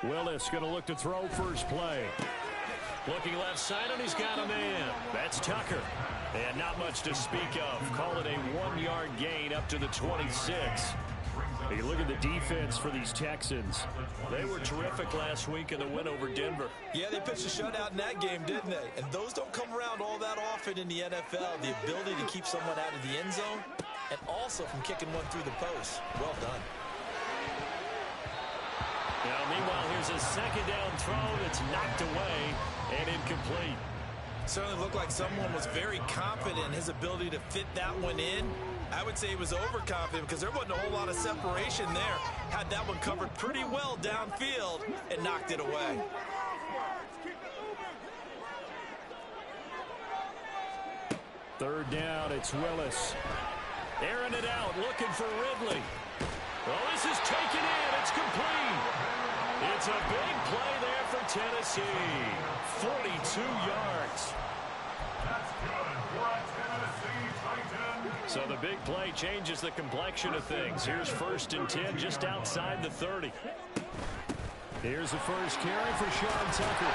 Willis going to look to throw first play. Looking left side, and he's got a man. That's Tucker. And not much to speak of. Call it a 1-yard gain up to the 26. You look at the defense for these Texans. They were terrific last week in the win over Denver. Yeah, they pitched a shutout in that game, didn't they? And those don't come around all that often in the NFL. The ability to keep someone out of the end zone and also from kicking one through the post. Well done. Now, meanwhile, here's a second down throw that's knocked away and incomplete. Certainly looked like someone was very confident in his ability to fit that one in. I would say he was overconfident because there wasn't a whole lot of separation there. Had that one covered pretty well downfield and knocked it away. Third down, it's Willis. Airing it out, looking for Ridley. Well, this is taken in. It's complete. It's a big play there for Tennessee. 42 yards. That's good for a Tennessee Titan. So the big play changes the complexion of things. Here's 1st and 10 just outside the 30. Here's the first carry for Sean Tucker.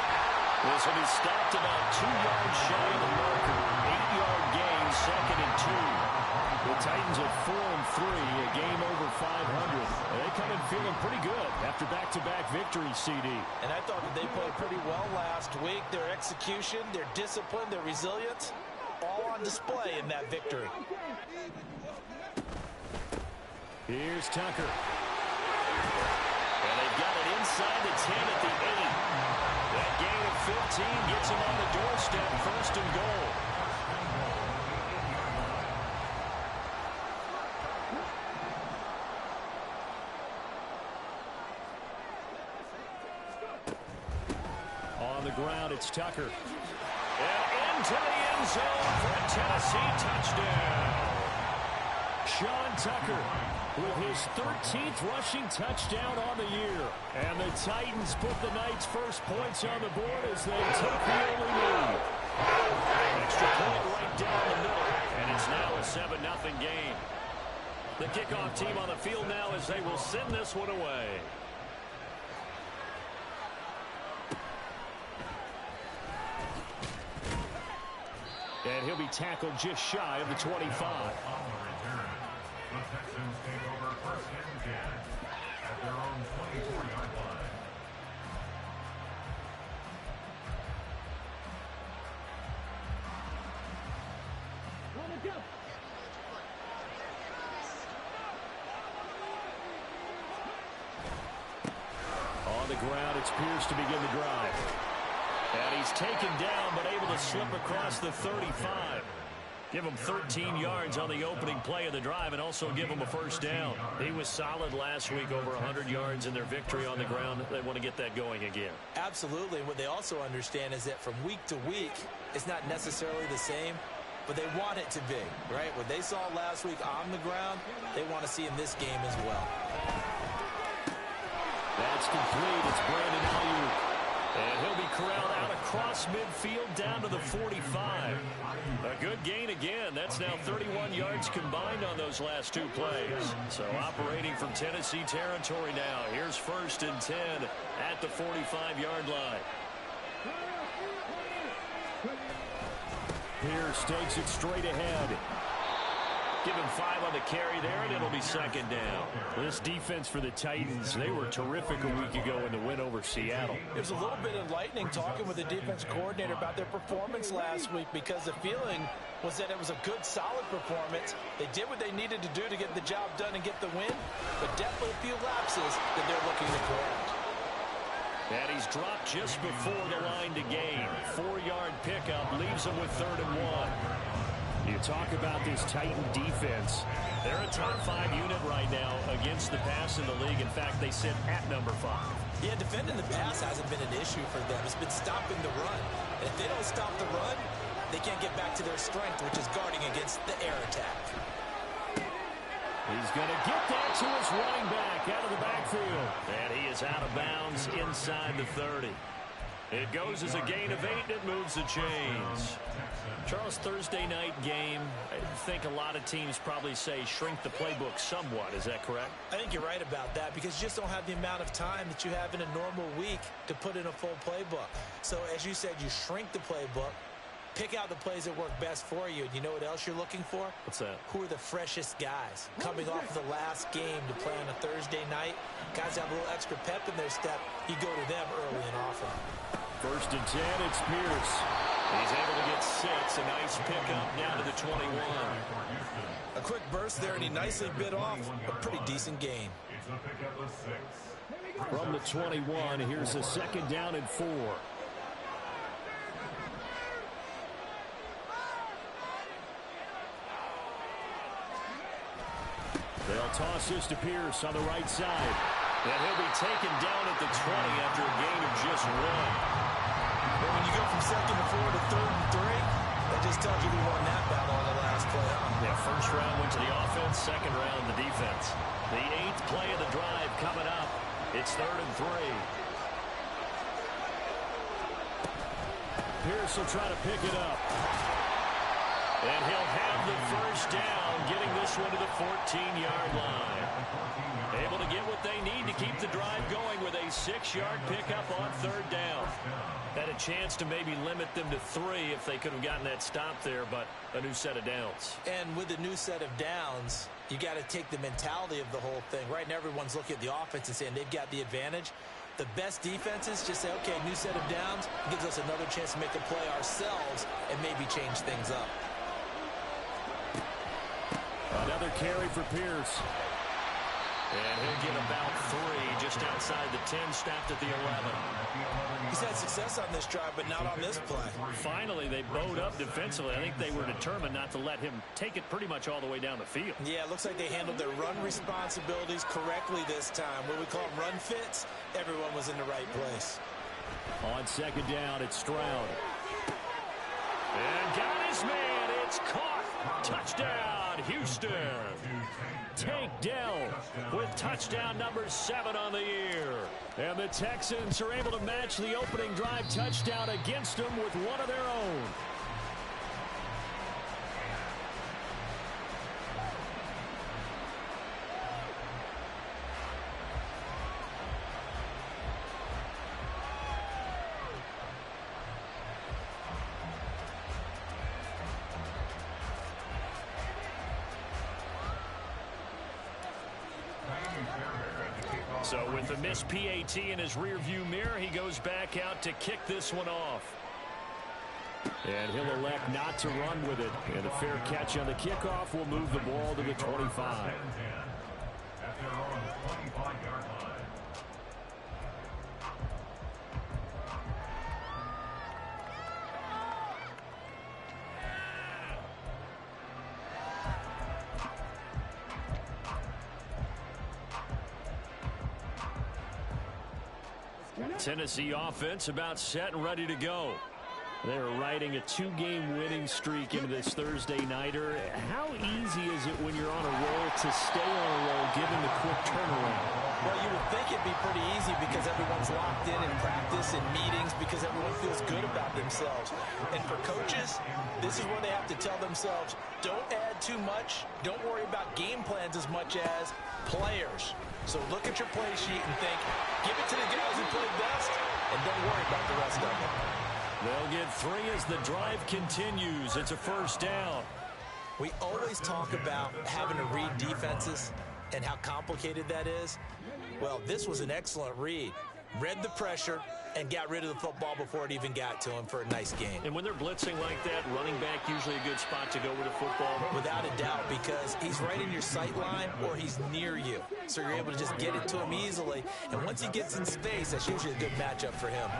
This one is stopped about 2 yards shy of the marker. 8-yard gain, 2nd and 2. The Titans at 4-3, a game over 500. They come in feeling pretty good after back-to-back victories, CD. And I thought that they played pretty well last week. Their execution, their discipline, their resilience, all on display in that victory. Here's Tucker. And they've got it inside the 10 at the 8. That gain of 15 gets them on the doorstep, 1st and goal. On the ground, it's Tucker. And into the end zone for a Tennessee touchdown. Sean Tucker with his 13th rushing touchdown on the year. And the Titans put the Knights' first points on the board as they take the early lead. Extra point right down the middle. And it's now a 7-0 game. The kickoff team on the field now as they will send this one away. And he'll be tackled just shy of the 25. On the return, the Texans take over 1st and 10 at their own 24-yard line. On the ground, it's Pierce to begin the drive. And he's taken down, but able to slip across the 35. Give him 13 yards on the opening play of the drive and also give him a first down. He was solid last week, over 100 yards in their victory on the ground. They want to get that going again. Absolutely. What they also understand is that from week to week, it's not necessarily the same, but they want it to be, right? What they saw last week on the ground, they want to see in this game as well. That's complete. It's Brandon Ayuk. And he'll be corralled out across midfield down to the 45. A good gain again. That's now 31 yards combined on those last 2 plays. So operating from Tennessee territory now. Here's 1st and 10 at the 45-yard line. Pierce takes it straight ahead. Give him 5 on the carry there, and it'll be 2nd down. This defense for the Titans, they were terrific a week ago in the win over Seattle. It was a little bit enlightening talking with the defense coordinator about their performance last week because the feeling was that it was a good, solid performance. They did what they needed to do to get the job done and get the win, but definitely a few lapses that they're looking to correct. And he's dropped just before the line to gain. 4-yard pickup leaves him with 3rd and 1. You talk about this Titan defense. They're a top 5 unit right now against the pass in the league. In fact, they sit at number 5. Yeah, defending the pass hasn't been an issue for them. It's been stopping the run. And if they don't stop the run, they can't get back to their strength, which is guarding against the air attack. He's going to get that to his running back out of the backfield. And he is out of bounds inside the 30. It goes as a gain of 8, and it moves the chains. Charles, Thursday night game, I think a lot of teams probably say shrink the playbook somewhat. Is that correct? I think you're right about that because you just don't have the amount of time that you have in a normal week to put in a full playbook. So, as you said, you shrink the playbook, pick out the plays that work best for you. And you know what else you're looking for? What's that? Who are the freshest guys coming off the last game to play on a Thursday night? Guys have a little extra pep in their step. You go to them early and often. 1st and 10, it's Pierce. He's able to get 6. A nice pickup down to the 21. A quick burst there, and he nicely bit off a pretty decent gain. It's a pickup of 6. From the 21, here's a 2nd down and 4. They'll toss this to Pierce on the right side. And he'll be taken down at the 20 after a gain of just 1. Well, when you go from 2nd and 4 to 3rd and 3, that just tells you we won that battle on the last play, huh? Yeah, 1st round went to the offense, 2nd round the defense. The 8th play of the drive coming up. It's 3rd and 3. Pierce will try to pick it up. And he'll have the 1st down, getting this one to the 14-yard line. Able to get what they need to keep the drive going with a 6-yard pickup on 3rd down. Had a chance to maybe limit them to 3 if they could have gotten that stop there, but a new set of downs. And with a new set of downs, you got to take the mentality of the whole thing. Right now, everyone's looking at the offense and saying they've got the advantage. The best defenses just say, okay, new set of downs gives us another chance to make a play ourselves and maybe change things up. Another carry for Pierce. And he'll get about 3 just outside the 10, snapped at the 11. He's had success on this drive, but not on this play. Finally, they bowed up defensively. I think they were determined not to let him take it pretty much all the way down the field. Yeah, it looks like they handled their run responsibilities correctly this time. What we call them run fits, everyone was in the right place. On 2nd down, it's Stroud. And got his man. It's caught. Touchdown, Houston. Tank Dell with touchdown number 7 on the year. And the Texans are able to match the opening drive touchdown against them with one of their own. So with the missed PAT in his rearview mirror, he goes back out to kick this one off. And he'll elect not to run with it. And a fair catch on the kickoff will move the ball to the 25. At their own 25-yard line. Tennessee offense about set and ready to go. They're riding a 2-game winning streak into this Thursday nighter. How easy is it when you're on a roll to stay on a roll given the quick turnaround? Well, you would think it'd be pretty easy because everyone's locked in practice and meetings because everyone feels good about themselves. And for coaches, this is where they have to tell themselves, don't add too much. Don't worry about game plans as much as players. So look at your play sheet and think, give it to the guys who played best, and don't worry about the rest of them. They'll get 3 as the drive continues. It's a 1st down. We always talk about having to read defenses and how complicated that is. Well, this was an excellent read. Read the pressure and got rid of the football before it even got to him for a nice gain. And when they're blitzing like that, running back usually a good spot to go with the football. Without a doubt, because he's right in your sight line or he's near you. So you're able to just get it to him easily. And once he gets in space, that's usually a good matchup for him.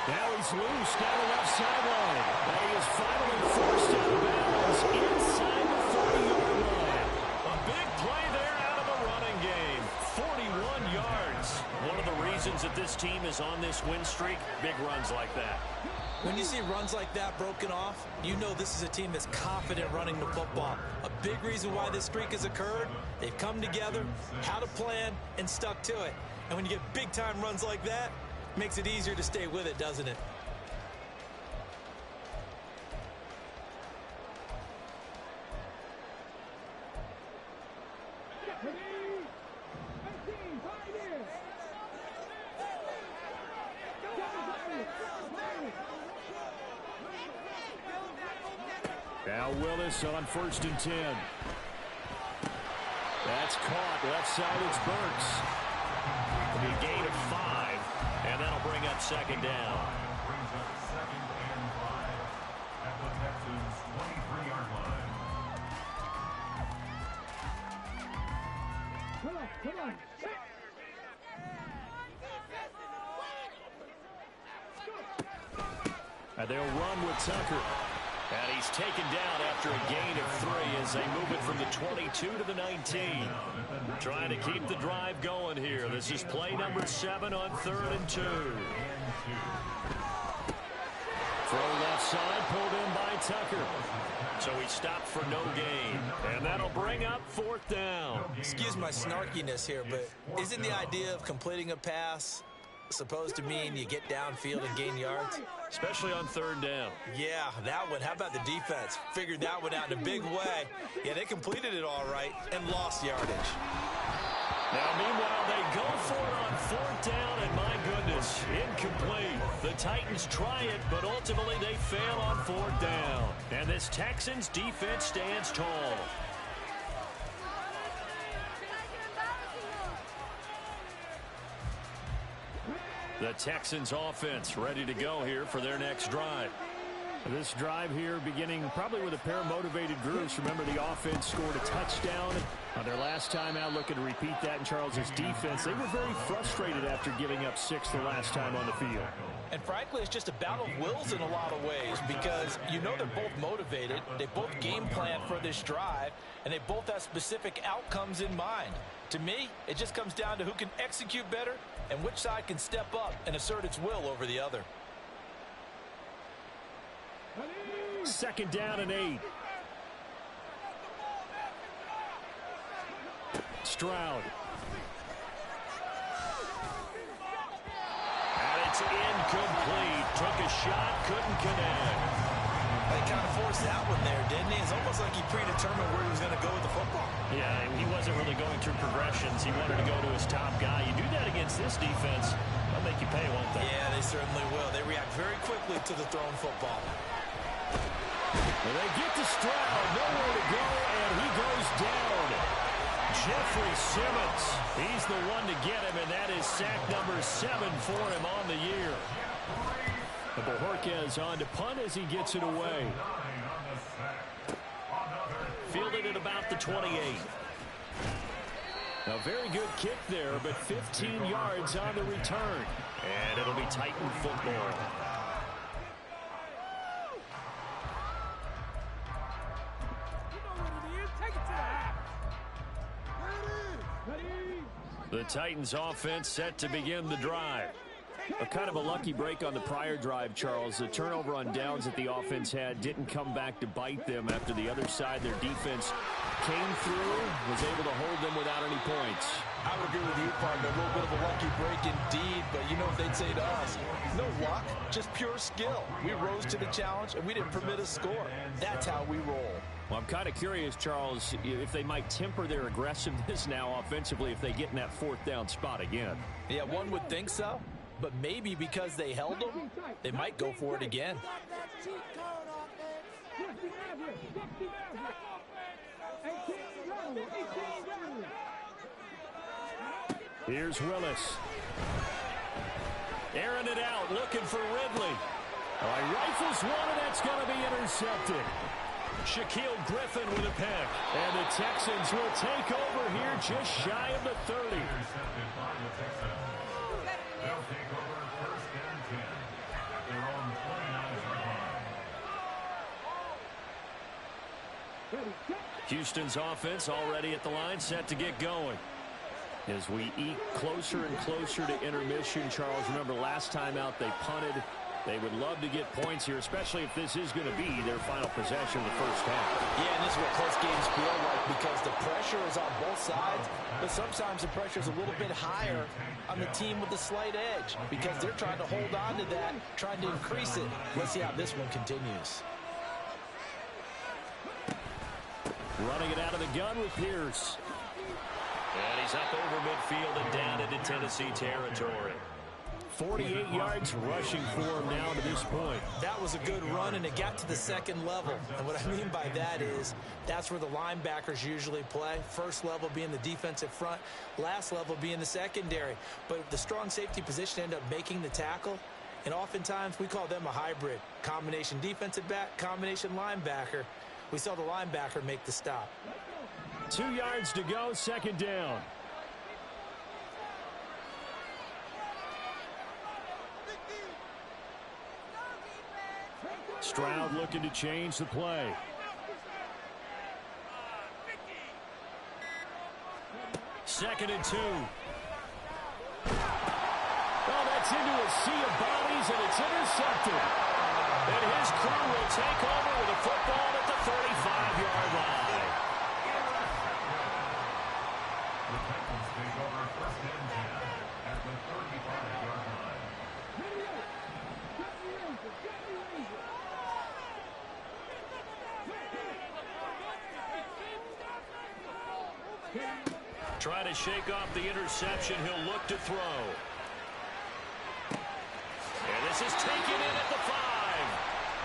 Now he's loose down the left sideline. And he is finally forced out of bounds inside the 40-yard line. A big play there out of the running game. 41 yards. One of the reasons that this team is on this win streak, big runs like that. When you see runs like that broken off, you know this is a team that's confident running the football. A big reason why this streak has occurred, they've come together, had a plan, and stuck to it. And when you get big-time runs like that, it makes it easier to stay with it, doesn't it? Now Willis on 1st and 10. That's caught. Left side, it's Burks. It'll be a gain of 5, and that'll bring up 2nd down. Brings up 2nd and 5 at the Texans' 23-yard line. Come on. And they'll run with Tucker. And he's taken down after a gain of 3 as they move it from the 22 to the 19. Trying to keep the drive going here. This is play number 7 on 3rd and 2. Throw left side, pulled in by Tucker. So he stopped for no gain. And that'll bring up 4th down. Excuse my snarkiness here, but isn't the idea of completing a pass supposed to mean you get downfield and gain yards? Especially on 3rd down. Yeah, that one. How about the defense? Figured that one out in a big way. Yeah, they completed it all right and lost yardage. Now, meanwhile, they go for it on 4th down, and my goodness, incomplete. The Titans try it, but ultimately they fail on 4th down. And this Texans defense stands tall. The Texans offense ready to go here for their next drive. This drive here beginning probably with a pair of motivated groups. Remember, the offense scored a touchdown on their last time out. Looking to repeat that in Charles's defense. They were very frustrated after giving up 6 the last time on the field. And frankly, it's just a battle of wills in a lot of ways because you know they're both motivated. They both game plan for this drive, and they both have specific outcomes in mind. To me, it just comes down to who can execute better and which side can step up and assert its will over the other. 2nd down and 8. Stroud. And it's incomplete. Took a shot, couldn't connect. They kind of forced that one there, didn't he? It's almost like he predetermined where he was going to go with the football. Yeah, he wasn't really going through progressions. He wanted to go to his top guy. You do that against this defense, they'll make you pay, won't they? Yeah, they certainly will. They react very quickly to the thrown football. Well, they get to Stroud, nowhere to go, and he goes down. Jeffrey Simmons, he's the one to get him, and that is sack number 7 for him on the year. Bojorquez on to punt as he gets it away. Fielded at about the 28. A very good kick there, but 15 yards on the return. And it'll be Titan football. The Titans offense set to begin the drive. A kind of a lucky break on the prior drive, Charles. The turnover on downs that the offense had didn't come back to bite them after the other side. Their defense came through, was able to hold them without any points. I would agree with you, partner. A little bit of a lucky break indeed, but you know what they'd say to us? No luck, just pure skill. We rose to the challenge, and we didn't permit a score. That's how we roll. Well, I'm kind of curious, Charles, if they might temper their aggressiveness now offensively if they get in that 4th down spot again. Yeah, one would think so. But maybe because they held them, they might go for it again. Here's Willis. Airing it out, looking for Ridley. Oh, he rifles one, and that's going to be intercepted. Shaquille Griffin with a pick. And the Texans will take over here just shy of the 30. They'll take over 1st and 10 at their own 29-yard line. Houston's offense already at the line, set to get going. As we eke closer and closer to intermission, Charles, remember last time out they punted They would love to get points here, especially if this is going to be their final possession of the first half. Yeah, and this is what close games feel like because the pressure is on both sides, but sometimes the pressure is a little bit higher on the team with the slight edge because they're trying to hold on to that, trying to increase it. Let's see how this one continues. Running it out of the gun with Pierce. And he's up over midfield and down into Tennessee territory. 48 yards rushing for him now to this point. That was a good run, and it got to the second level. And what I mean by that is that's where the linebackers usually play. First level being the defensive front, last level being the secondary. But the strong safety position ended up making the tackle, and oftentimes we call them a hybrid. Combination defensive back, combination linebacker. We saw the linebacker make the stop. 2 yards to go, second down. Stroud looking to change the play. Second and 2. Oh, that's into a sea of bodies, and it's intercepted. And his crew will take over with a football at the 35-yard line. The Titans take over first and 10 at the 35-yard line. Trying to shake off the interception. He'll look to throw. And this is taken in at the 5.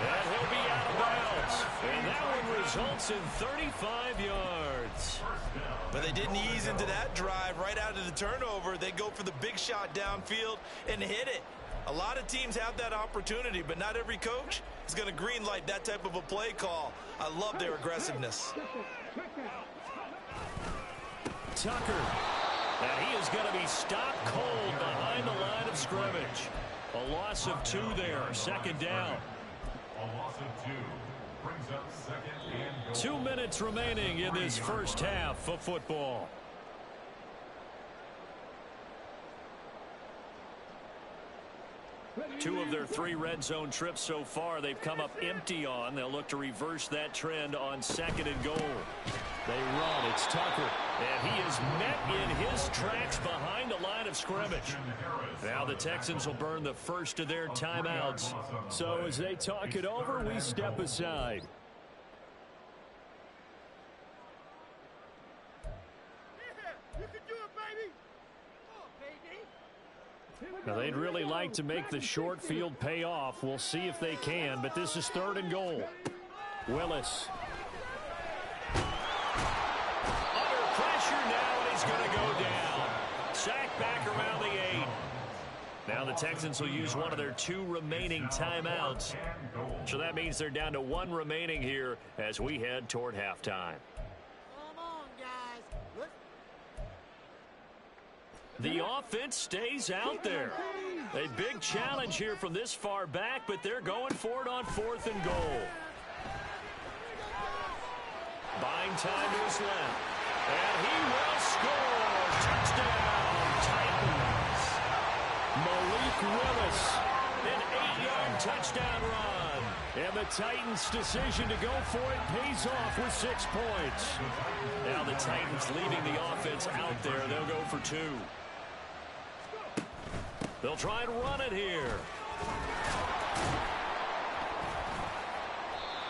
And he'll be out of bounds. And that one results in 35 yards. But they didn't ease into that drive right out of the turnover. They go for the big shot downfield and hit it. A lot of teams have that opportunity, but not every coach is going to green light that type of a play call. I love their aggressiveness. Tucker. And he is going to be stopped cold behind the line of scrimmage. A loss of 2 there. Second down. A loss of 2 brings up second and 2 goal. minutes remaining in this first half of football. Two of their 3 red zone trips so far they've come up empty on. They'll look to reverse that trend on second and goal. They run. It's Tucker. And he is met in his tracks behind the line of scrimmage. Now the Texans will burn the first of their timeouts. So as they talk it over, we step aside. Now, they'd really like to make the short field pay off. We'll see if they can, but this is third and goal. Willis. Under pressure now, and he's going to go down. Sacked back around the 8. Now the Texans will use one of their 2 remaining timeouts. So that means they're down to 1 remaining here as we head toward halftime. The offense stays out there. A big challenge here from this far back, but they're going for it on 4th and goal. Buying time to his left. And he will score. Touchdown, Titans. Malik Willis, an 8-yard touchdown run. And the Titans' decision to go for it pays off with 6 points. Now the Titans leaving the offense out there. They'll go for 2. They'll try and run it here.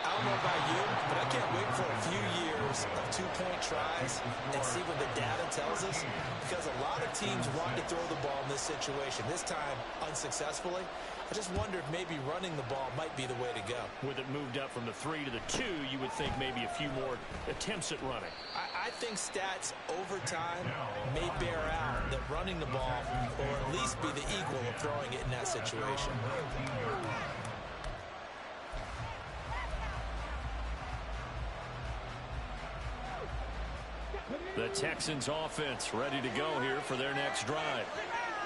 I don't know about you, but I can't wait for a few years of 2-point tries and see what the data tells us, because a lot of teams want to throw the ball in this situation. This time, unsuccessfully. I just wonder if maybe running the ball might be the way to go. With it moved up from the 3 to the 2, you would think maybe a few more attempts at running. I think stats over time may bear out that running the ball will at least be the equal of throwing it in that situation. The Texans offense ready to go here for their next drive.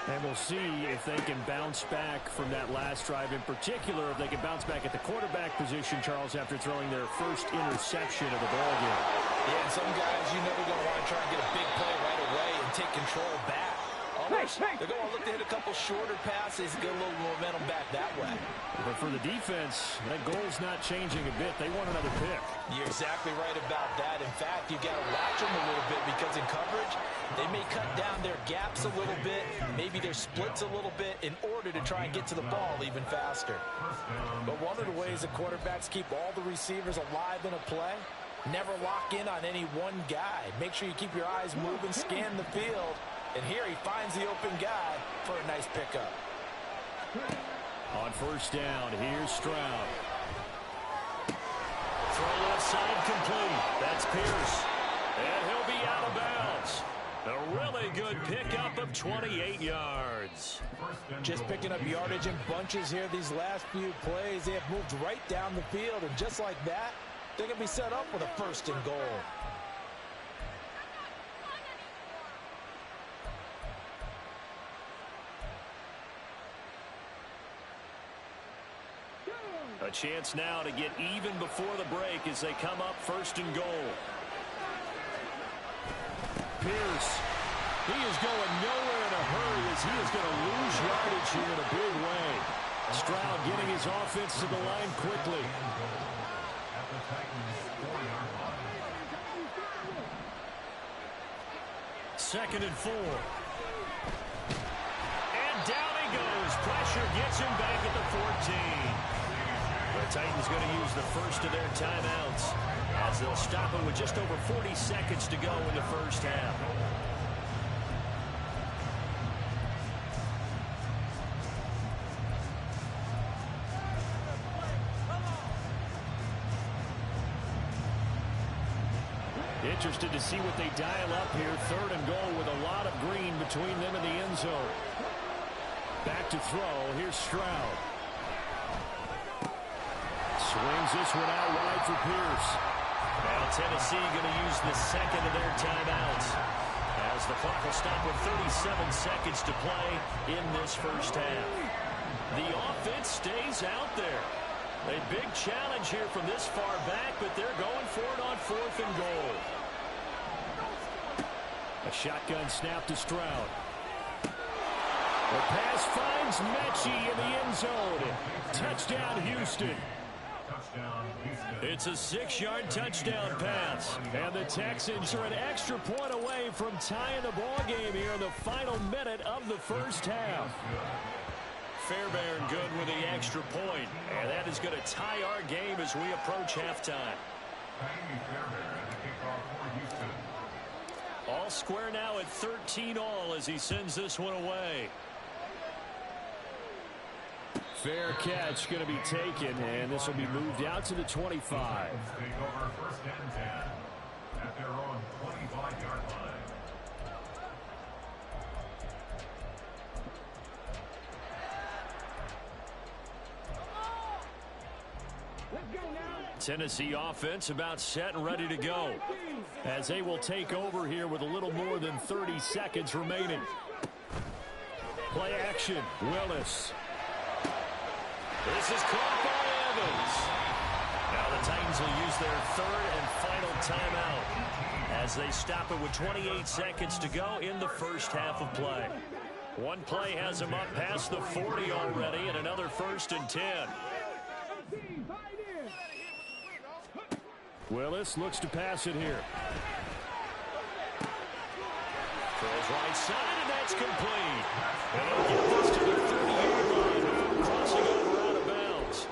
And we'll see if they can bounce back from that last drive, in particular if they can bounce back at the quarterback position, Charles, after throwing their first interception of the ballgame. Yeah, and some guys you never going to want to try and get a big play right away and take control back. Almost. They're going to look to hit a couple shorter passes and get a little momentum back that way. But for the defense, that goal's not changing a bit. They want another pick. You're exactly right about that. In fact, you got to watch them a little bit because in coverage, they may cut down their gaps a little bit, maybe their splits a little bit in order to try and get to the ball even faster. But one of the ways that quarterbacks keep all the receivers alive in a play, never lock in on any one guy. Make sure you keep your eyes moving, scan the field. And here he finds the open guy for a nice pickup. On first down, here's Stroud. Throw left side complete. That's Pierce. And he'll be out of bounds. A really good pickup of 28 yards. Just picking up yardage in bunches here these last few plays. They have moved right down the field. And just like that, they're going to be set up with a first and goal. A chance now to get even before the break as they come up first and goal. Pierce. He is going nowhere in a hurry as he is going to lose yardage here in a big way. Stroud getting his offense to the line quickly. Second and 4. And down he goes. Pressure gets him back at the 14. The Titans going to use the first of their timeouts as they'll stop it with just over 40 seconds to go in the first half. Interested to see what they dial up here. Third and goal with a lot of green between them and the end zone. Back to throw. Here's Stroud. Swings this one out wide for Pierce. Now Tennessee going to use the second of their timeouts as the clock will stop with 37 seconds to play in this first half. The offense stays out there. A big challenge here from this far back, but they're going for it on fourth and goal. A shotgun snap to Stroud. The pass finds Mechie in the end zone. Touchdown, Houston. It's a 6-yard touchdown pass. And the Texans are an extra point away from tying the ball game here in the final minute of the first half. Fairbairn good with the extra point. And that is going to tie our game as we approach halftime. All square now at 13-all as he sends this one away. Fair catch going to be taken, and this will be moved out to the 25. Take over first and 10 at their own 25-yard line. Tennessee offense about set and ready to go as they will take over here with a little more than 30 seconds remaining. Play action. Willis. This is caught by Evans. Now the Titans will use their third and final timeout as they stop it with 28 seconds to go in the first half of play. One play has them up past the 40 already and another first and 10. Willis looks to pass it here. Throws right side, and that's complete. And he'll get this to the 30-yard line, crossing over out of bounds.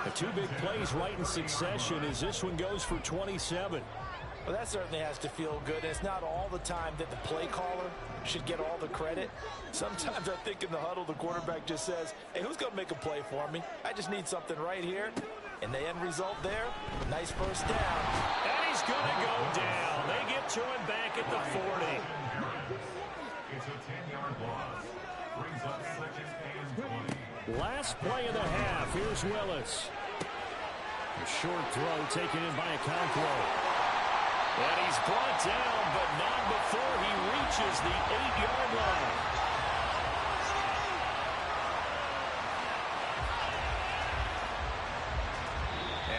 The two big plays right in succession as this one goes for 27. Well, that certainly has to feel good. It's not all the time that the play caller should get all the credit. Sometimes I think in the huddle, the quarterback just says, hey, who's going to make a play for me? I just need something right here. And the end result there, nice first down. And he's going to go down. They get to him back at the 40. It's a 10-yard loss. Brings up second and 20. Last play of the half. Here's Willis. A short throw taken in by Okonkwo. And he's brought down, but not before he reaches the 8-yard line.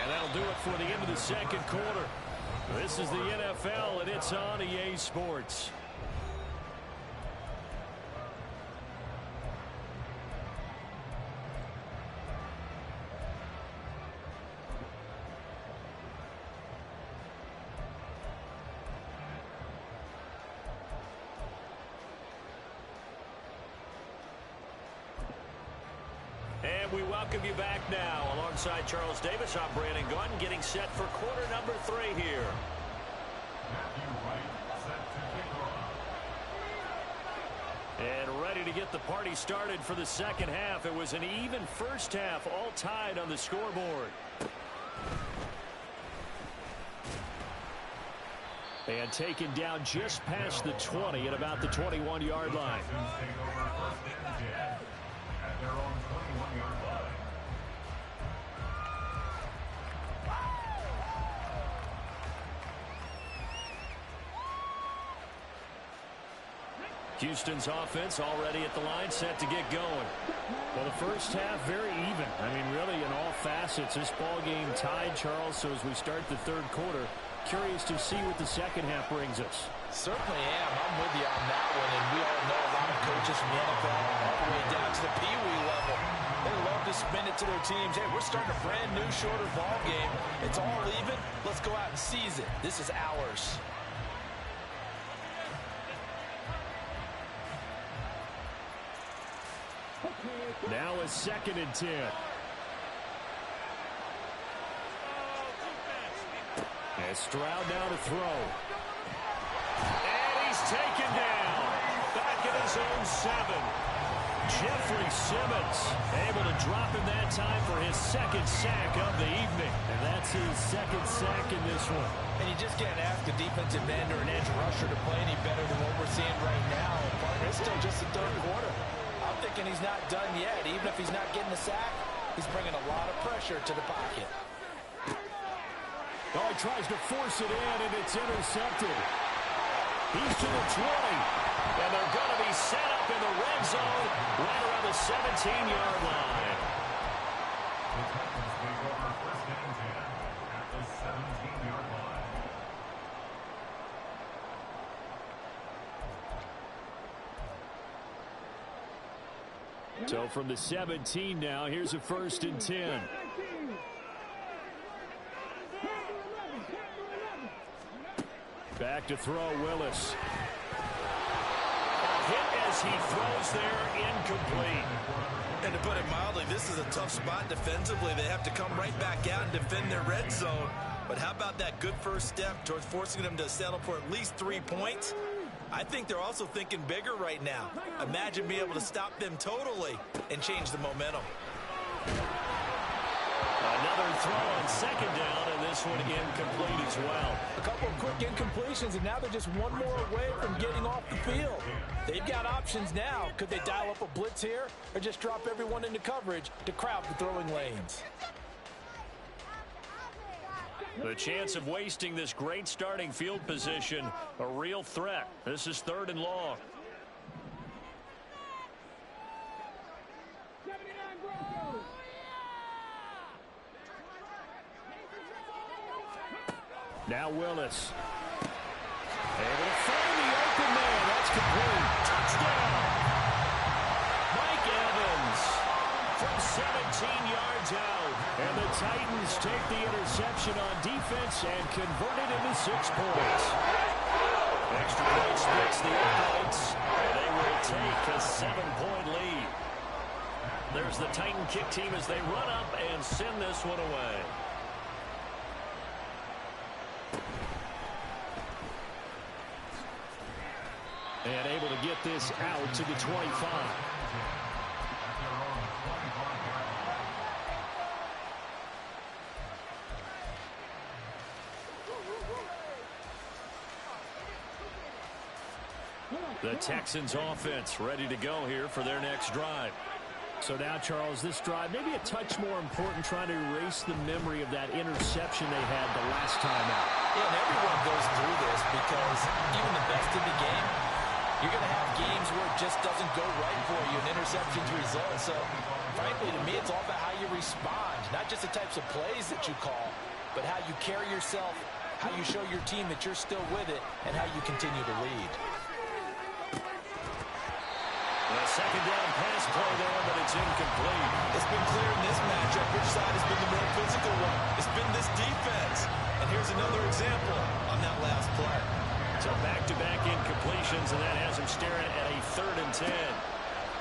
And that'll do it for the end of the second quarter. This is the NFL, and it's on EA Sports. And we welcome you back now. Alongside Charles Davis, I'm Brandon Gunn, getting set for quarter number 3 here. And ready to get the party started for the second half. It was an even first half, all tied on the scoreboard. And taken down just past the 20 at about the 21-yard line. Houston's offense already at the line, set to get going. Well, the first half, very even. I mean, really, in all facets, this ball game tied, Charles. So as we start the third quarter, curious to see what the second half brings us. Certainly am. I'm with you on that one. And we all know a lot of coaches from the NFL all the way down to the Pee-wee level. They love to spin it to their teams. Hey, we're starting a brand new, shorter ball game. It's all even. Let's go out and seize it. This is ours. Now a 2nd and 10. And Stroud now to throw. And he's taken down. Back in his own 7. Jeffrey Simmons able to drop him that time for his 2nd sack of the evening. And that's his 2nd sack in this one. And you just can't ask a defensive end or an edge rusher to play any better than what we're seeing right now. Partner, it's still just the third quarter. I'm thinking he's not done yet. Even if he's not getting a sack, he's bringing a lot of pressure to the pocket. Oh, he tries to force it in, and it's intercepted. He's to the 20. And they're going to be set up in the red zone right around the 17-yard line. The Titans take over first and 10 at the 17-yard line. So from the 17 now, here's a 1st and 10. Back to throw, Willis. A hit as he throws there, incomplete. And to put it mildly, this is a tough spot defensively. They have to come right back out and defend their red zone. But how about that good first step towards forcing them to settle for at least 3 points? I think they're also thinking bigger right now. Imagine being able to stop them totally and change the momentum. Another throw on 2nd down, and this one incomplete as well. A couple of quick incompletions, and now they're just one more away from getting off the field. They've got options now. Could they dial up a blitz here or just drop everyone into coverage to crowd the throwing lanes? The chance of wasting this great starting field position, a real threat. This is 3rd and long. Now Willis. Able to find the open man. That's complete. Touchdown. Mike Evans from 17 yards out. And the Titans take the interception on defense and convert it into 6 points. Extra point splits the opponents. And they will take a 7-point lead. There's the Titan kick team as they run up and send this one away. And able to get this out to the 25. The Texans offense ready to go here for their next drive. So now, Charles, this drive maybe a touch more important, trying to erase the memory of that interception they had the last time out. Yeah, and everyone goes through this because even the best in the game, you're going to have games where it just doesn't go right for you, and interceptions result. So, frankly, to me, it's all about how you respond, not just the types of plays that you call, but how you carry yourself, how you show your team that you're still with it, and how you continue to lead. A 2nd down pass play there, but it's incomplete. It's been clear in this matchup which side has been the more physical one. It's been this defense. And here's another example on that last play. So back-to-back incompletions, and that has him staring at a 3rd and 10.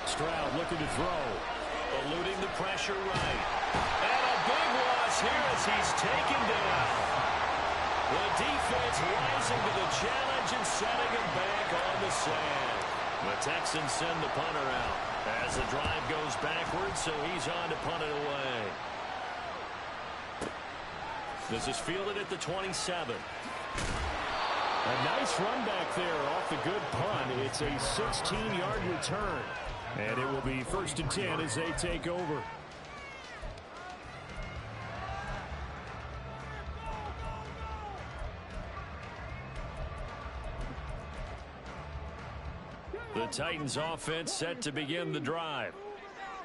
Stroud looking to throw. Eluding the pressure right. And a big loss here as he's taken down. The defense rising to the challenge and setting him back on the sand. The Texans send the punter out as the drive goes backwards, so he's on to punt it away. This is fielded at the 27. A nice run back there off the good punt. It's a 16-yard return. And it will be 1st and 10 as they take over. The Titans offense set to begin the drive.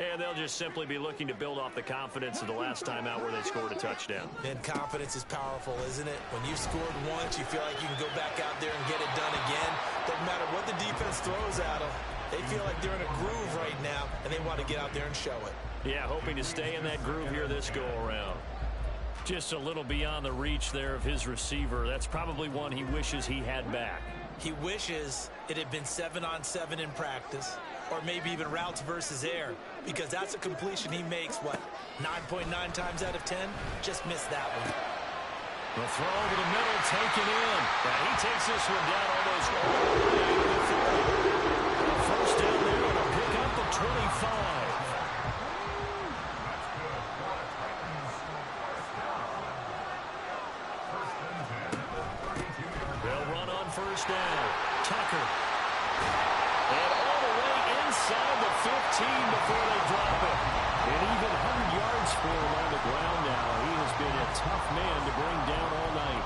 And they'll just simply be looking to build off the confidence of the last time out where they scored a touchdown. And confidence is powerful, isn't it? When you've scored once, you feel like you can go back out there and get it done again. Doesn't matter what the defense throws at them. They feel like they're in a groove right now, and they want to get out there and show it. Yeah, hoping to stay in that groove here this go-around. Just a little beyond the reach there of his receiver. That's probably one he wishes he had back. He wishes it had been 7-on-7 in practice, or maybe even routes versus air, because that's a completion he makes, what, 9.9 times out of 10? Just missed that one. The throw over the middle, taken in. And he takes this one down almost all the way to the 30. First down there, and a pick up the 25. They'll run on first down. Tucker. And all the way inside the 15 before they drop it. And even 100 yards for him on the ground now. He has been a tough man to bring down all night.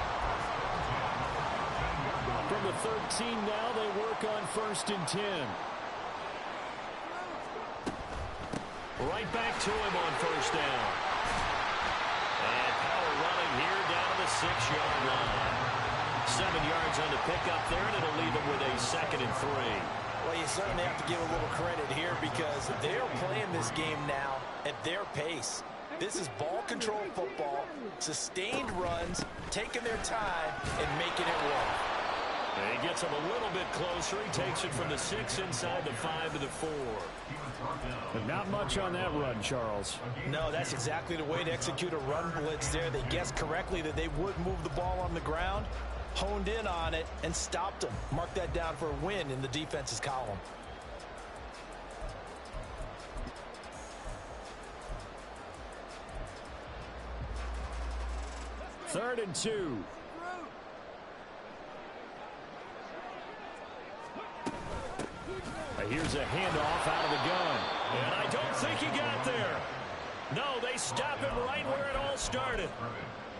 From the 13 now, they work on 1st and 10. Right back to him on first down. And power running here down to the 6-yard line. 7 yards on the pickup there, and it'll leave them with a 2nd and 3. Well, you certainly have to give a little credit here because they're playing this game now at their pace. This is ball control football, sustained runs, taking their time, and making it work. And he gets him a little bit closer. He takes it from the 6 inside the 5 to the 4. But not much on that run, Charles. No, that's exactly the way to execute a run blitz there. They guessed correctly that they would move the ball on the ground, honed in on it, and stopped them. Mark that down for a win in the defense's column. Third and 2. Here's a handoff out of the gun. And I don't think he got there. No, they stop him right where it all started.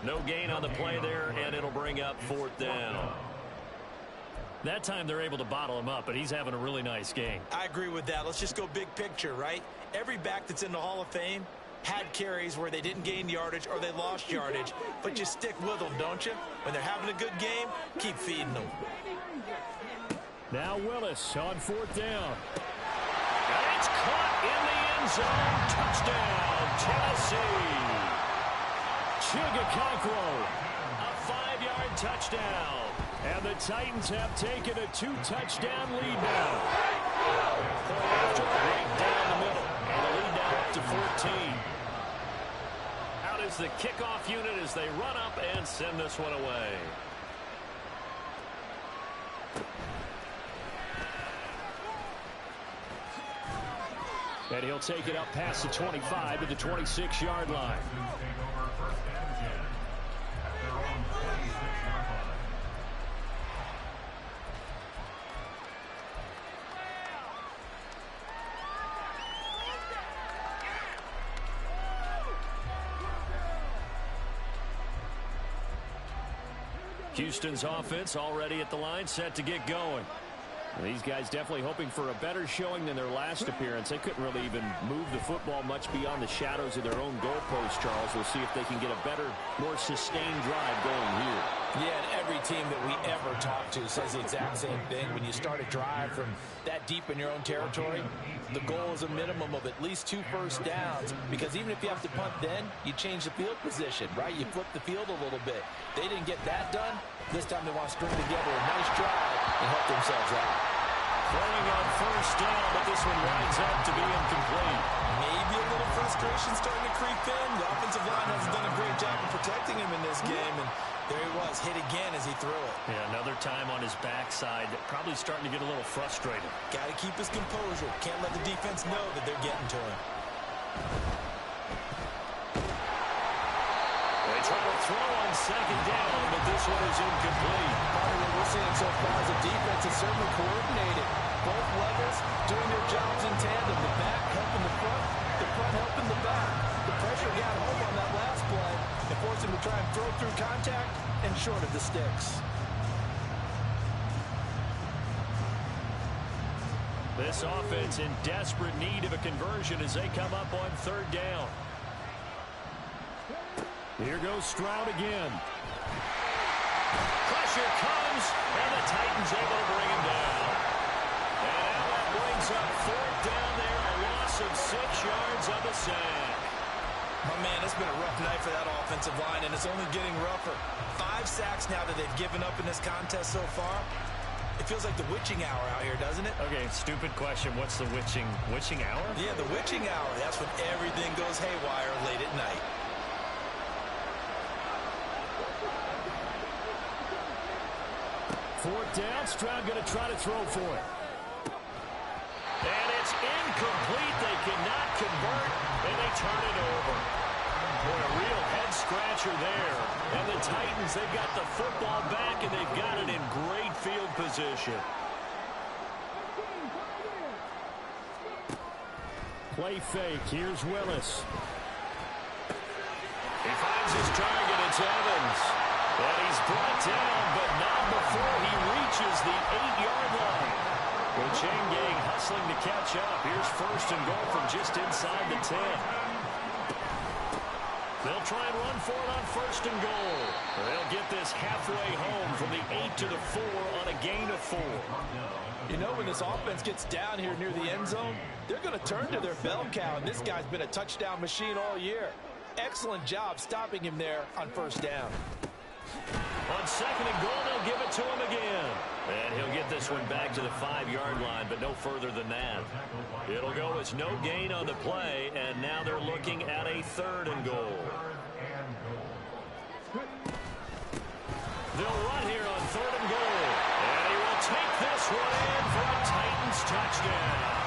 No gain on the play there, and it'll bring up 4th down. That time they're able to bottle him up, but he's having a really nice game. I agree with that. Let's just go big picture, right? Every back that's in the Hall of Fame had carries where they didn't gain yardage or they lost yardage, but you stick with them, don't you? When they're having a good game, keep feeding them. Now Willis on 4th down. And it's caught in the end zone. Touchdown, Tennessee. Chigakakro. A 5-yard touchdown. And the Titans have taken a 2-touchdown lead now. After right down the middle. And the lead now up to 14. Out is the kickoff unit as they run up and send this one away. And he'll take it up past the 25 to the 26-yard line. Houston's offense already at the line, set to get going. These guys definitely hoping for a better showing than their last appearance. They couldn't really even move the football much beyond the shadows of their own goalpost, Charles. We'll see if they can get a better, more sustained drive going here. Yeah, and every team that we ever talk to says the exact same thing. When you start a drive from that deep in your own territory, the goal is a minimum of at least 2 first downs, because even if you have to punt then, you change the field position, right? You flip the field a little bit. They didn't get that done. This time they want to string together a nice drive and help themselves out. Throwing on first down, but this one winds up to be incomplete. Maybe a little frustration starting to creep in. The offensive line hasn't done a great job of protecting him in this game, and there he was, hit again as he threw it. Yeah, another time on his backside, probably starting to get a little frustrated. Got to keep his composure. Can't let the defense know that they're getting to him. They try to throw on second down, but this one is incomplete. Part of what we're seeing so far is the defense is certainly coordinated. Both levels doing their jobs in tandem. The back helping the front helping the back. The pressure got home on that last play and forced him to try and throw through contact and short of the sticks. This offense in desperate need of a conversion as they come up on third down. Here goes Stroud again. Pressure comes, and the Titans able to bring him down. And now that brings up fourth down there, a loss of 6 yards of a sack. My man, it's been a rough night for that offensive line, and it's only getting rougher. 5 sacks now that they've given up in this contest so far. It feels like the witching hour out here, doesn't it? Okay, stupid question. What's the witching hour? Yeah, the witching hour. That's when everything goes haywire late at night. Fourth down, Stroud going to try to throw for it. And it's incomplete. They cannot convert, and they turn it over. Boy, a real head-scratcher there. And the Titans, they've got the football back, and they've got it in great field position. Play fake. Here's Willis. He finds his target. It's Evans. And he's brought down, but not before he reaches the 8-yard line. With Chang hustling to catch up. Here's first and goal from just inside the 10. They'll try and run for it on first and goal. They'll get this halfway home from the 8 to the 4 on a gain of 4. You know, when this offense gets down here near the end zone, they're going to turn to their bell cow, and this guy's been a touchdown machine all year. Excellent job stopping him there on first down. On second and goal, they'll give it to him again. And he'll get this one back to the 5-yard line, but no further than that. It'll go as no gain on the play, and now they're looking at a third and goal. They'll run here on third and goal. And he will take this one in for a Titans touchdown.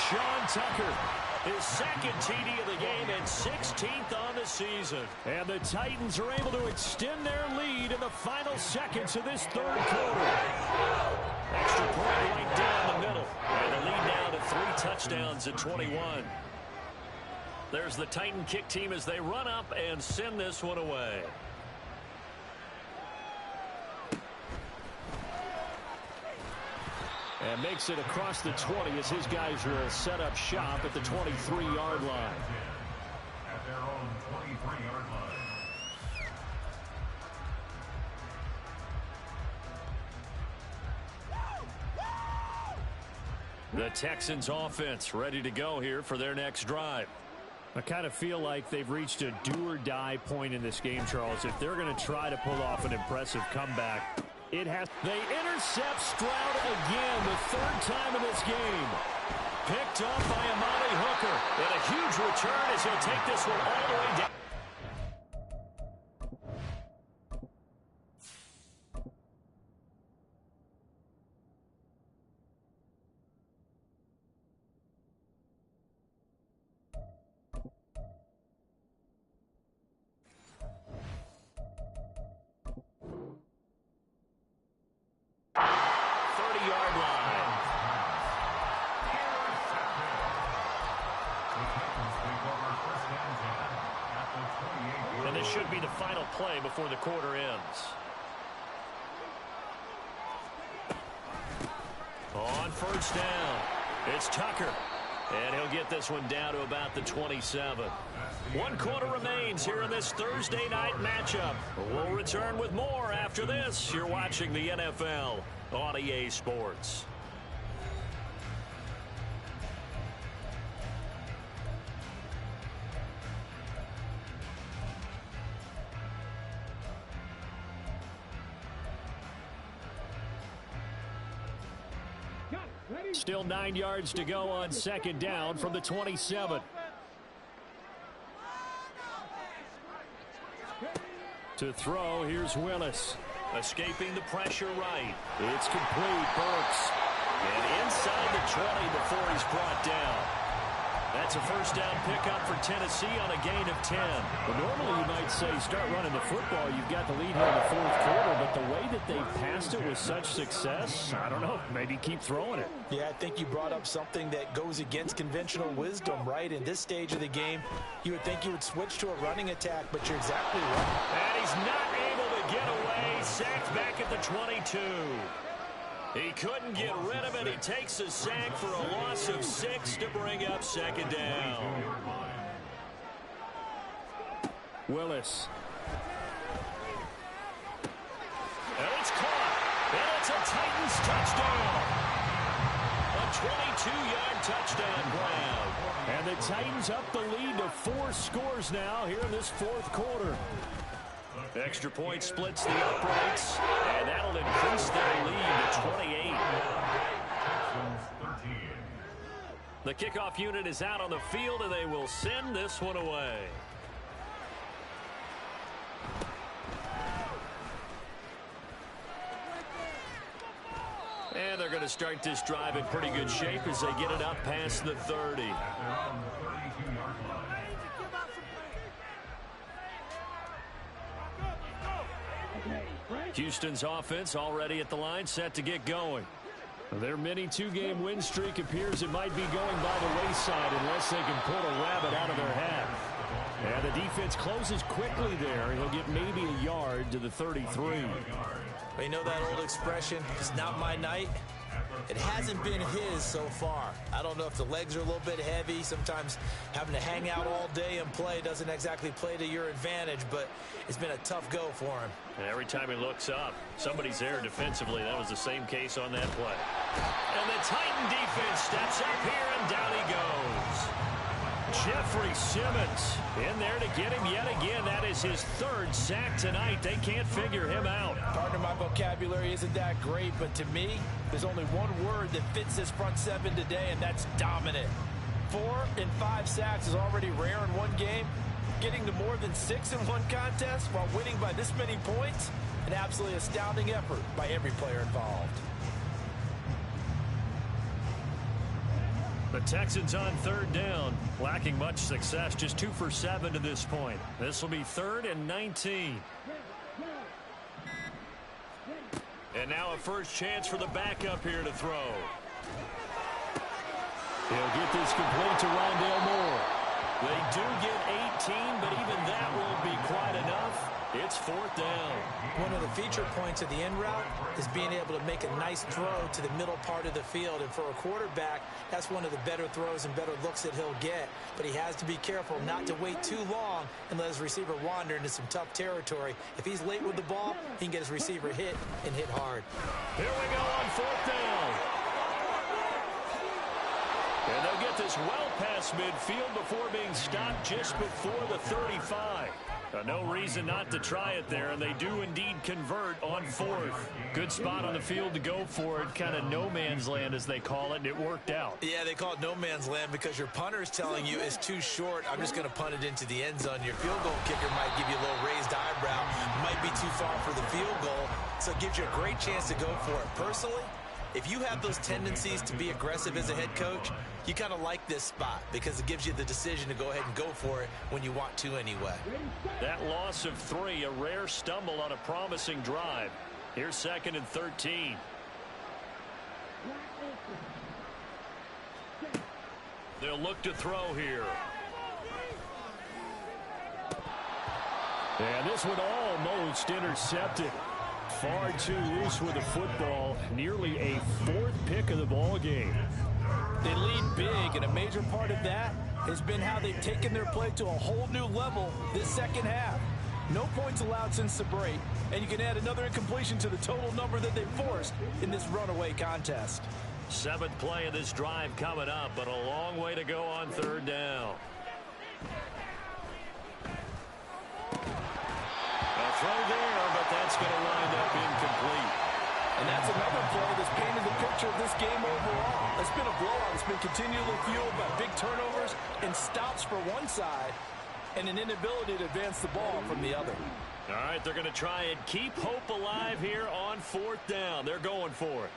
Sean Tucker, his second TD of the game and 16th on the season. And the Titans are able to extend their lead in the final seconds of this third quarter. Extra point right down the middle. And the lead now to 3 touchdowns at 21. There's the Titan kick team as they run up and send this one away. And makes it across the 20 as his guys will set up shop at the 23-yard line. At their own 23-yard line. The Texans offense ready to go here for their next drive. I kind of feel like they've reached a do-or-die point in this game, Charles. If they're going to try to pull off an impressive comeback, they intercept Stroud again, the 3rd time in this game. Picked off by Amani Hooker. And a huge return as he'll take this one all the way down. Should be the final play before the quarter ends. On first down, it's Tucker. And he'll get this one down to about the 27. 1 quarter remains here in this Thursday night matchup. We'll return with more after this. You're watching the NFL on EA Sports. Still 9 yards to go on second down from the 27. To throw, here's Willis. Escaping the pressure right. It's complete. Burks. And inside the 20 before he's brought down. That's a first down pickup for Tennessee on a gain of 10. Well, normally you might say start running the football. You've got the lead here in the fourth quarter, but the way that they passed it with such success, I don't know, maybe keep throwing it. Yeah, I think you brought up something that goes against conventional wisdom, right? In this stage of the game, you would think you would switch to a running attack, but you're exactly right. And he's not able to get away. Sacked back at the 22. He couldn't get rid of it. He takes a sack for a loss of 6 to bring up second down. Willis. And it's caught. And it's a Titans touchdown. A 22-yard touchdown grab. And the Titans up the lead to 4 scores now here in this fourth quarter. Extra point splits the uprights, and that'll increase their lead to 28. The kickoff unit is out on the field, and they will send this one away. And they're going to start this drive in pretty good shape as they get it up past the 30. Houston's offense already at the line, set to get going. Their mini 2-game win streak appears it might be going by the wayside unless they can pull a rabbit out of their hat. And the defense closes quickly there. He'll get maybe a yard to the 33. Well, you know that old expression, it's not my night? It hasn't been his so far. I don't know if the legs are a little bit heavy. Sometimes having to hang out all day and play doesn't exactly play to your advantage, but it's been a tough go for him. And every time he looks up, somebody's there defensively. That was the same case on that play. And the Titan defense steps up here, and down he goes. Jeffrey Simmons in there to get him yet again. That is his 3rd sack tonight. They can't figure him out. Partner, my vocabulary isn't that great, but to me, there's only one word that fits this front 7 today, and that's dominant. 4 and 5 sacks is already rare in one game. Getting to more than 6 in one contest while winning by this many points, an absolutely astounding effort by every player involved. The Texans on 3rd down, lacking much success, just 2 for 7 to this point. This will be 3rd and 19. And now a first chance for the backup here to throw. He'll get this complete to Rondale Moore. They do get 18, but even that won't be quite enough. It's 4th down. One of the feature points of the end route is being able to make a nice throw to the middle part of the field. And for a quarterback, that's one of the better throws and better looks that he'll get. But he has to be careful not to wait too long and let his receiver wander into some tough territory. If he's late with the ball, he can get his receiver hit and hit hard. Here we go on 4th down. And they'll get this well past midfield before being stopped just before the 35. No reason not to try it there, and they do indeed convert on 4th. Good spot on the field to go for it, kind of no man's land as they call it, and it worked out. Yeah, they call it no man's land because your punter is telling you it's too short. I'm just going to punt it into the end zone. Your field goal kicker might give you a little raised eyebrow, might be too far for the field goal, so it gives you a great chance to go for it. Personally, if you have those tendencies to be aggressive as a head coach, you kind of like this spot because it gives you the decision to go ahead and go for it when you want to anyway. That loss of 3, a rare stumble on a promising drive. Here's 2nd and 13. They'll look to throw here. And this one almost intercepted. Far too loose with the football. Nearly a 4th pick of the ball game. They lead big, and a major part of that has been how they've taken their play to a whole new level this second half. No points allowed since the break, and you can add another incompletion to the total number that they forced in this runaway contest. 7th play of this drive coming up, but a long way to go on 3rd down. A throw there, but that's going to wind up incomplete. And that's another play that's painted the picture of this game overall. It's been a blowout. It's been continually fueled by big turnovers and stops for one side and an inability to advance the ball from the other. All right, they're going to try and keep hope alive here on 4th down. They're going for it.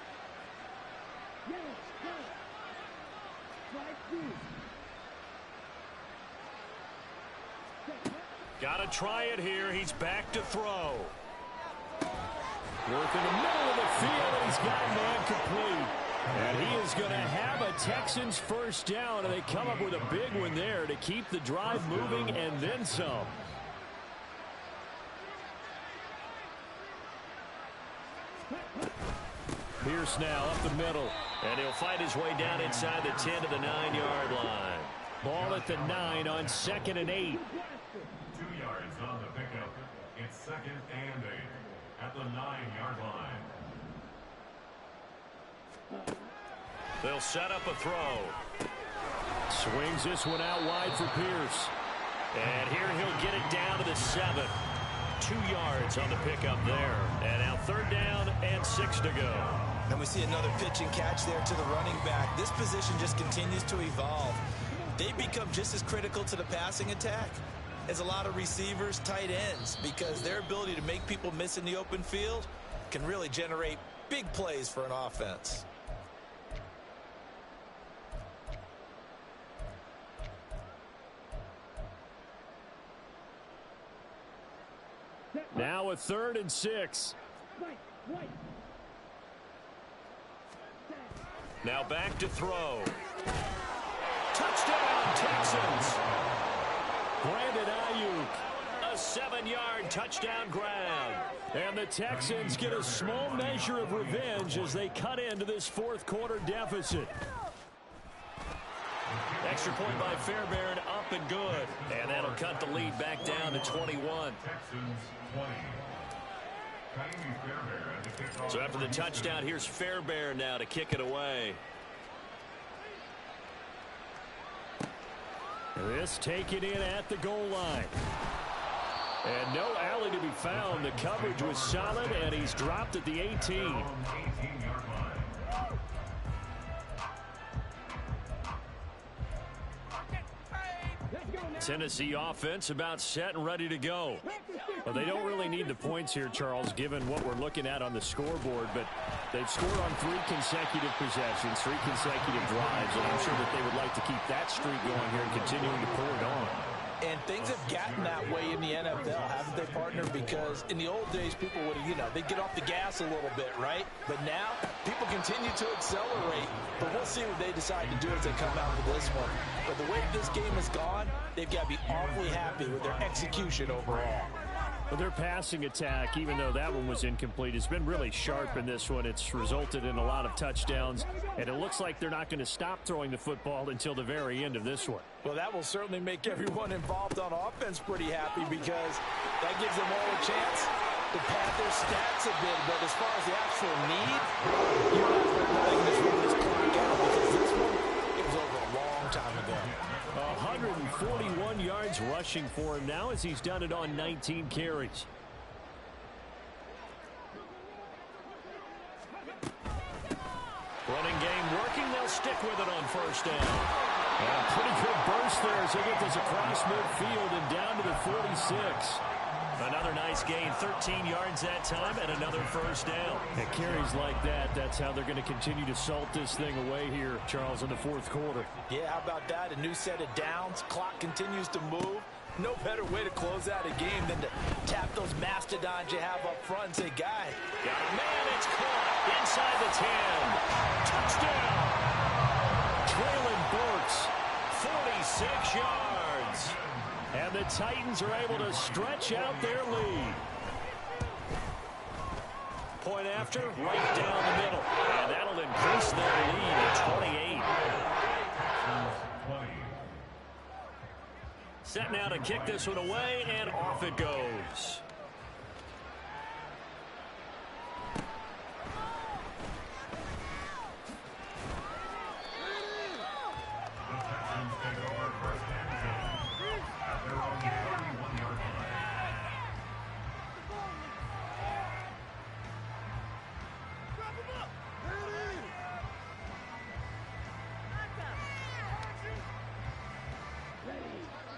Got to try it here. He's back to throw. Work in the middle of the field, and he's got man complete. And he is going to have a Texans first down, and they come up with a big one there to keep the drive moving and then some. Pierce now up the middle. And he'll fight his way down inside the 10 to the 9-yard line. Ball at the 9 on 2nd and 8. 2 yards on the pickup. It's 2nd and 8 at the 9-yard line. They'll set up a throw. Swings this one out wide for Pierce. And here he'll get it down to the 7. 2 yards on the pickup there. And now 3rd down and 6 to go. And we see another pitch and catch there to the running back. This position just continues to evolve. They become just as critical to the passing attack as a lot of receivers, tight ends, because their ability to make people miss in the open field can really generate big plays for an offense. Now a 3rd and 6. Now back to throw. Touchdown, Texans. Brandon Ayuk. A 7-yard touchdown grab. And the Texans get a small measure of revenge as they cut into this 4th quarter deficit. Extra point by Fairbairn, up and good. And that'll cut the lead back down to 21. Texans 20. So after the touchdown, here's Fairbairn now to kick it away. This taken in at the goal line. And no alley to be found. The coverage was solid, and he's dropped at the 18. 18-yard line. Tennessee offense about set and ready to go. Well, they don't really need the points here, Charles, given what we're looking at on the scoreboard, but they've scored on 3 consecutive possessions, 3 consecutive drives, and I'm sure that they would like to keep that streak going here and continuing to pull it on. And things have gotten that way in the NFL, haven't they, partner? Because in the old days, people would, they'd get off the gas a little bit, right? But now, people continue to accelerate. But we'll see what they decide to do as they come out for this one. But the way this game has gone, they've got to be awfully happy with their execution overall. Well, their passing attack, even though that one was incomplete, has been really sharp in this one. It's resulted in a lot of touchdowns, and it looks like they're not going to stop throwing the football until the very end of this one. Well, that will certainly make everyone involved on offense pretty happy because that gives them all a chance to pad their stats a bit. But as far as the actual need, you're not letting this run this clock out because this one, it was over a long time ago. 141 yards rushing for him now as he's done it on 19 carries. Running game working. They'll stick with it on 1st down. And a pretty good burst there as they get this across midfield and down to the 46. Another nice gain, 13 yards that time, and another 1st down. And carries like that, that's how they're going to continue to salt this thing away here, Charles, in the 4th quarter. Yeah, how about that? A new set of downs. Clock continues to move. No better way to close out a game than to tap those mastodons you have up front and say, guy. Got a man, it's caught inside the 10. Touchdown. Traylon Burks, 46 yards. and the Titans are able to stretch out their lead. Point after, right down the middle. And that'll increase their lead to 28. Set now to kick this one away, and off it goes.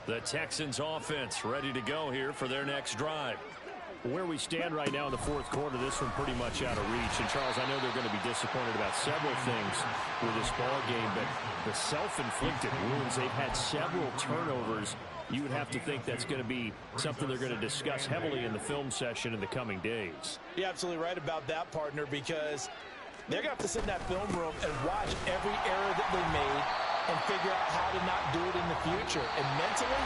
The Texans offense ready to go here for their next drive. Where we stand right now in the fourth quarter, this one pretty much out of reach. And, Charles, I know they're going to be disappointed about several things with this ball game, but the self-inflicted wounds, they've had several turnovers. You would have to think that's going to be something they're going to discuss heavily in the film session in the coming days. You're absolutely right about that, partner, because they're going to have to sit in that film room and watch every error that they made and figure out how to not do it in the future. And mentally,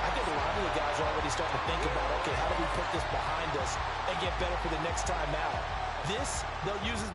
I think a lot of the guys are already starting to think about, okay, how do we put this behind us and get better for the next time out? This, they'll use as